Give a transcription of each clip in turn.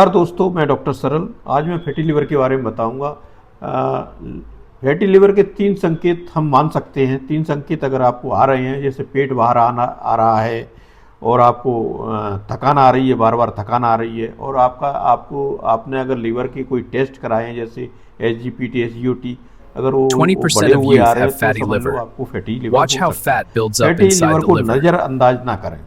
नमस्कार दोस्तों, मैं डॉक्टर सरल। आज मैं फैटी लिवर के बारे में बताऊंगा। फैटी लिवर के 3 संकेत हम मान सकते हैं। 3 संकेत अगर आपको आ रहे हैं, जैसे पेट बाहर आ रहा है और आपको थकान आ रही है, बार बार थकान आ रही है, और आपने अगर लिवर के कोई टेस्ट कराए हैं जैसे SGPT SGOT, अगर वो 20% बढ़े of हुए आ youth रहे have हैं तो fatty समझ लो liver. आपको फैटी लिवर Watch हो how सकता है। fat builds up fatty liver inside the को liver. नज़रअंदाज ना करें।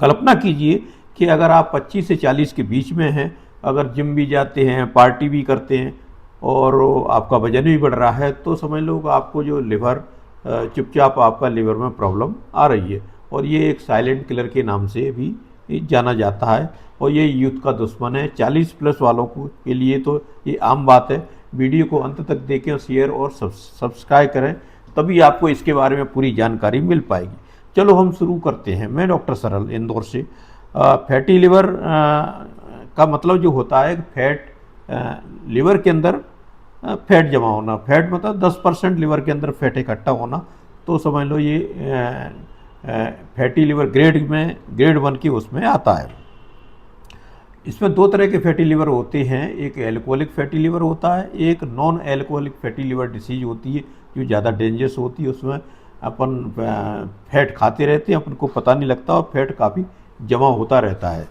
कल्पना कीजिए कि अगर आप 25 से 40 के बीच में हैं, अगर जिम भी जाते हैं, पार्टी भी करते हैं और आपका वजन भी बढ़ रहा है, तो समझ लो कि आपको जो लिवर चुपचाप आपका लिवर में प्रॉब्लम आ रही है, और ये एक साइलेंट किलर के नाम से भी जाना जाता है, और ये यूथ का दुश्मन है। 40 प्लस वालों के लिए तो ये आम बात है। वीडियो को अंत तक देखें, शेयर और सब्सक्राइब करें, तभी आपको इसके बारे में पूरी जानकारी मिल पाएगी। चलो हम शुरू करते हैं। मैं डॉक्टर सरल, इंदौर से। फैटी लिवर का मतलब जो होता है फैट, लिवर के अंदर फैट जमा होना। फैट मतलब 10% लिवर के अंदर फैट इकट्ठा होना, तो समझ लो ये फैटी लिवर ग्रेड 1 की उसमें आता है। इसमें 2 तरह के फैटी लिवर होते हैं। एक एल्कोहलिक फैटी लिवर होता है, एक non alcoholic fatty liver disease होती है, जो ज़्यादा डेंजरस होती है। उसमें अपन फैट खाते रहते हैं, अपन को पता नहीं लगता और फैट काफ़ी जमा होता रहता है।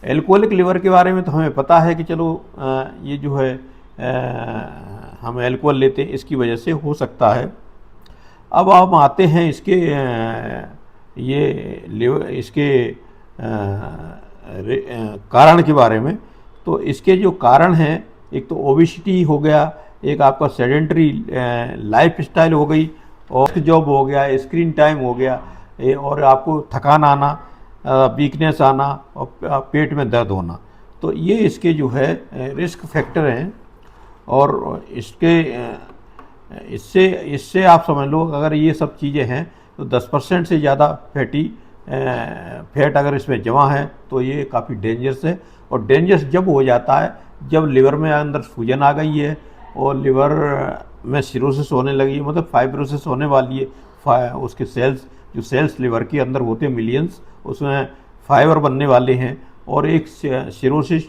एल्कोहलिक लिवर के बारे में तो हमें पता है कि चलो ये जो है हम एल्कोहल लेते हैं, इसकी वजह से हो सकता है। अब हम आते हैं इसके ये लिवर इसके कारण के बारे में। तो इसके जो कारण हैं, एक तो ओबेसिटी हो गया, एक आपका सेडेंटरी लाइफ स्टाइल हो गई, और जॉब हो गया, स्क्रीन टाइम हो गया, और आपको थकान आना, वीकनेस आना और पेट में दर्द होना। तो ये इसके जो है रिस्क फैक्टर हैं। और इससे इससे आप समझ लो, अगर ये सब चीज़ें हैं तो 10% से ज़्यादा फैट अगर इसमें जमा है तो ये काफ़ी डेंजरस है। और डेंजरस जब हो जाता है जब लिवर में अंदर सूजन आ गई है और लिवर में सिरोसिस होने लगी है, मतलब फाइब्रोसिस होने वाली है। उसके सेल्स लिवर के अंदर होते हैं मिलियंस, उसमें फाइबर बनने वाले हैं, और एक सिरोसिस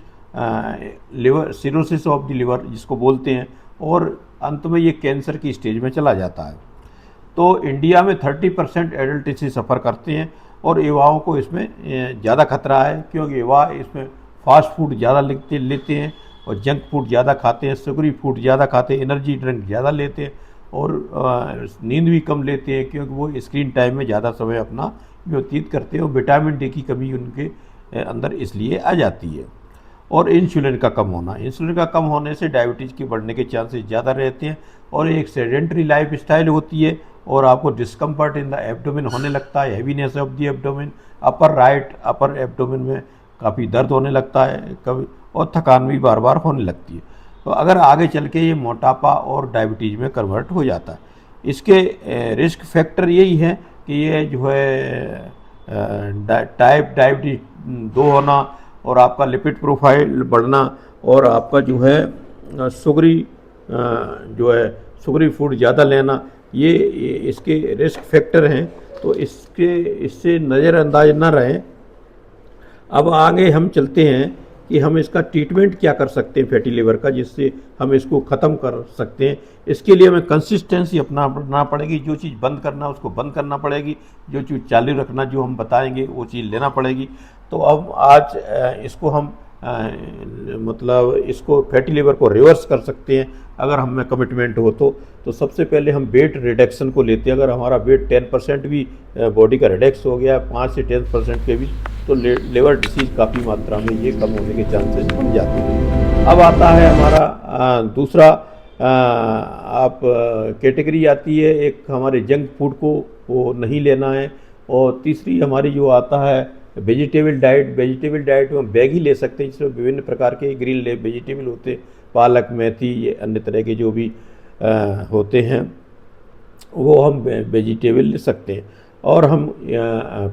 ऑफ द लिवर जिसको बोलते हैं, और अंत में ये कैंसर की स्टेज में चला जाता है। तो इंडिया में 30% एडल्ट इससे सफ़र करते हैं, और युवाओं को इसमें ज़्यादा खतरा है, क्योंकि युवा इसमें फास्ट फूड ज़्यादा लेते हैं और जंक फूड ज़्यादा खाते हैं, शुगरी फूड ज़्यादा खाते हैं, एनर्जी ड्रिंक ज़्यादा लेते हैं, और नींद भी कम लेते हैं, क्योंकि वो स्क्रीन टाइम में ज़्यादा समय अपना व्यतीत करते हैं, और विटामिन डी की कमी उनके अंदर इसलिए आ जाती है। और इंसुलिन का कम होने से डायबिटीज़ के बढ़ने के चांसेस ज़्यादा रहते हैं। और एक सेडेंटरी लाइफ स्टाइल होती है, और आपको डिस्कम्फर्ट इन द एब्डोमेन होने लगता है, heaviness of the abdomen, upper abdomen में काफ़ी दर्द होने लगता है कभी, और थकान भी बार बार होने लगती है। तो अगर आगे चल के ये मोटापा और डायबिटीज़ में कन्वर्ट हो जाता है। इसके रिस्क फैक्टर यही है कि ये जो है टाइप डायबिटीज 2 होना, और आपका लिपिड प्रोफाइल बढ़ना, और आपका जो है शुगरी फूड ज़्यादा लेना, ये इसके रिस्क फैक्टर हैं। तो इससे नज़रअंदाज ना रहें। अब आगे हम चलते हैं कि हम इसका ट्रीटमेंट क्या कर सकते हैं फैटी लिवर का, जिससे हम इसको ख़त्म कर सकते हैं। इसके लिए हमें कंसिस्टेंसी अपनाना पड़ेगी। जो चीज़ बंद करना उसको बंद करना पड़ेगी, जो चीज़ चालू रखना जो हम बताएंगे वो चीज़ लेना पड़ेगी। तो अब आज इसको हम मतलब इसको फैटी लिवर को रिवर्स कर सकते हैं अगर हम में कमिटमेंट हो तो सबसे पहले हम वेट रिडक्शन को लेते हैं। अगर हमारा वेट 10% भी बॉडी का रिडक्स हो गया, 5 से 10% के भी, तो लिवर डिसीज काफ़ी मात्रा में ये कम होने के चांसेस बन जाते हैं। अब आता है हमारा दूसरा आप कैटेगरी आती है, एक हमारे जंक फूड को वो नहीं लेना है, और तीसरी हमारी जो आता है वेजिटेबल डाइट में बैग ही ले सकते हैं, जिसमें विभिन्न प्रकार के ग्रीन वेजिटेबल होते हैं, पालक, मेथी, ये अन्य तरह के जो भी होते हैं वो हम वेजिटेबल ले सकते हैं। और हम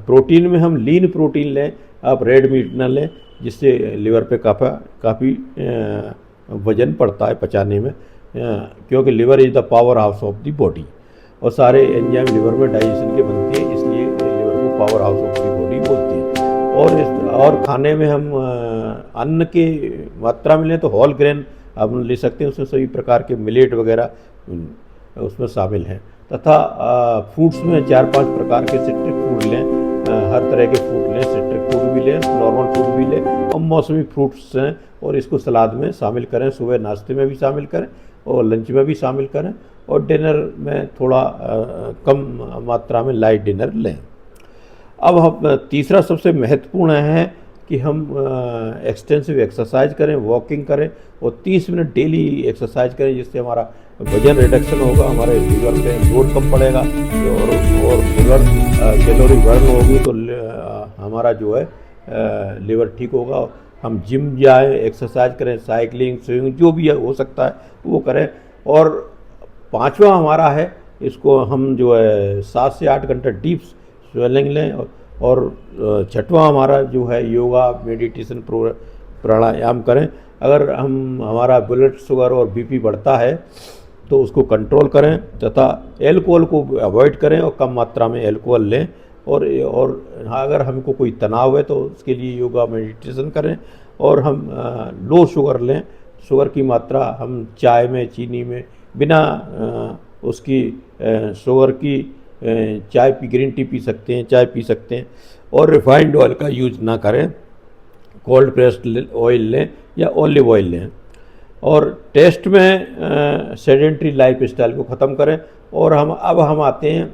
प्रोटीन में हम लीन प्रोटीन लें, आप रेड मीट ना लें, जिससे लिवर पे काफ़ी वजन पड़ता है पचाने में, क्योंकि liver is the power house of the body, और सारे एंजाइम लिवर में डाइजेशन के बनते हैं, इसलिए लिवर को power house of the body बोलते हैं। और खाने में हम अन्न के मात्रा में लें तो होल ग्रेन आप ले सकते हैं, उसमें सभी प्रकार के मिलेट वगैरह उसमें शामिल हैं। तथा फ्रूट्स में 4-5 प्रकार के सिट्रिक फ्रूट लें, हर तरह के फ्रूट लें, सिट्रिक फ्रूट भी लें, नॉर्मल फ्रूट भी लें और मौसमी फ्रूट्स हैं, और इसको सलाद में शामिल करें, सुबह नाश्ते में भी शामिल करें और लंच में भी शामिल करें, और डिनर में थोड़ा कम मात्रा में लाइट डिनर लें। अब हम तीसरा सबसे महत्वपूर्ण है कि हम एक्सटेंसिव एक्सरसाइज करें, वॉकिंग करें और 30 मिनट डेली एक्सरसाइज करें, जिससे हमारा वजन रिडक्शन होगा, हमारे लीवर पे लोड कम पड़ेगा और लीवर कैलोरी बर्न होगी तो हमारा जो है लीवर ठीक होगा। हम जिम जाएं, एक्सरसाइज करें, साइकिलिंग, स्विमिंग जो भी हो सकता है वो करें। और पांचवा हमारा है, इसको हम जो है 7 से 8 घंटे डीप स्वेलिंग लें, और छठवां हमारा जो है योगा, मेडिटेशन, प्राणायाम करें। अगर हमारा ब्लड शुगर और बीपी बढ़ता है तो उसको कंट्रोल करें, तथा एल्कोहल को अवॉइड करें और कम मात्रा में एल्कोहल लें। और अगर हमको कोई तनाव है तो उसके लिए योगा, मेडिटेशन करें। और हम लो शुगर लें, शुगर की मात्रा हम चाय में, चीनी में बिना उसकी शुगर की चाय ग्रीन टी पी सकते हैं, चाय पी सकते हैं। और रिफाइंड ऑयल का यूज ना करें, कोल्ड प्रेस्ड ऑयल लें या ऑलिव ऑयल लें। और टेस्ट में सेडेंट्री लाइफ स्टाइल को ख़त्म करें। और हम आते हैं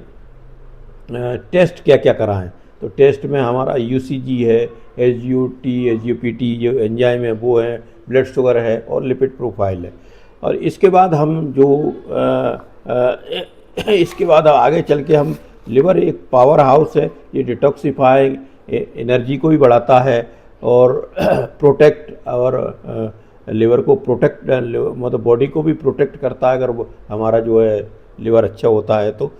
टेस्ट क्या क्या कराएं। तो टेस्ट में हमारा यूसीजी है, एसजीओटी, एसजीओपीटी जो एंजाइम है वो है, ब्लड शुगर है और लिपिड प्रोफाइल है। और इसके बाद हम जो इसके बाद आगे चल के हम लिवर एक पावर हाउस है, ये डिटॉक्सिफाइंग एनर्जी को भी बढ़ाता है और प्रोटेक्ट और लिवर को प्रोटेक्ट मतलब बॉडी को भी प्रोटेक्ट करता है अगर वो हमारा जो है लिवर अच्छा होता है। तो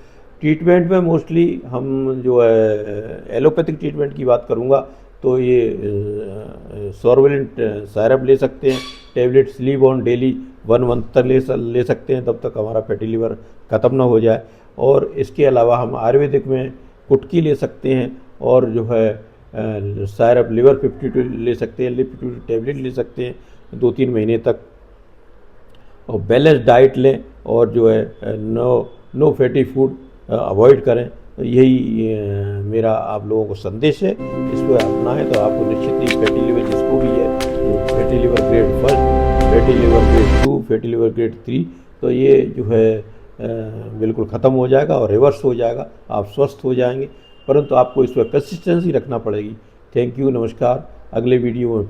ट्रीटमेंट में मोस्टली हम जो है एलोपैथिक ट्रीटमेंट की बात करूँगा तो ये सॉर्वेलेंट सायरप ले सकते हैं, tablet sleep on daily 1 month तक ले सकते हैं, तब तक हमारा फैटी लिवर ख़त्म ना हो जाए। और इसके अलावा हम आयुर्वेदिक में कुटकी ले सकते हैं और जो है सायरप लिवर 52 ले सकते हैं, लिप 52 टेबलेट ले सकते हैं 2-3 महीने तक। और बैलेंस डाइट लें और जो है नो फैटी फूड अवॉइड करें। तो यही मेरा आप लोगों को संदेश है, इसको अपनाएं तो आपको निश्चित ही फैटी लिवर जिसको भी है, fatty liver grade 1, fatty liver grade 2, fatty liver grade 3, तो ये जो है बिल्कुल ख़त्म हो जाएगा और रिवर्स हो जाएगा, आप स्वस्थ हो जाएंगे। परंतु आपको इस पर कंसिस्टेंसी रखना पड़ेगी। थैंक यू, नमस्कार। अगले वीडियो में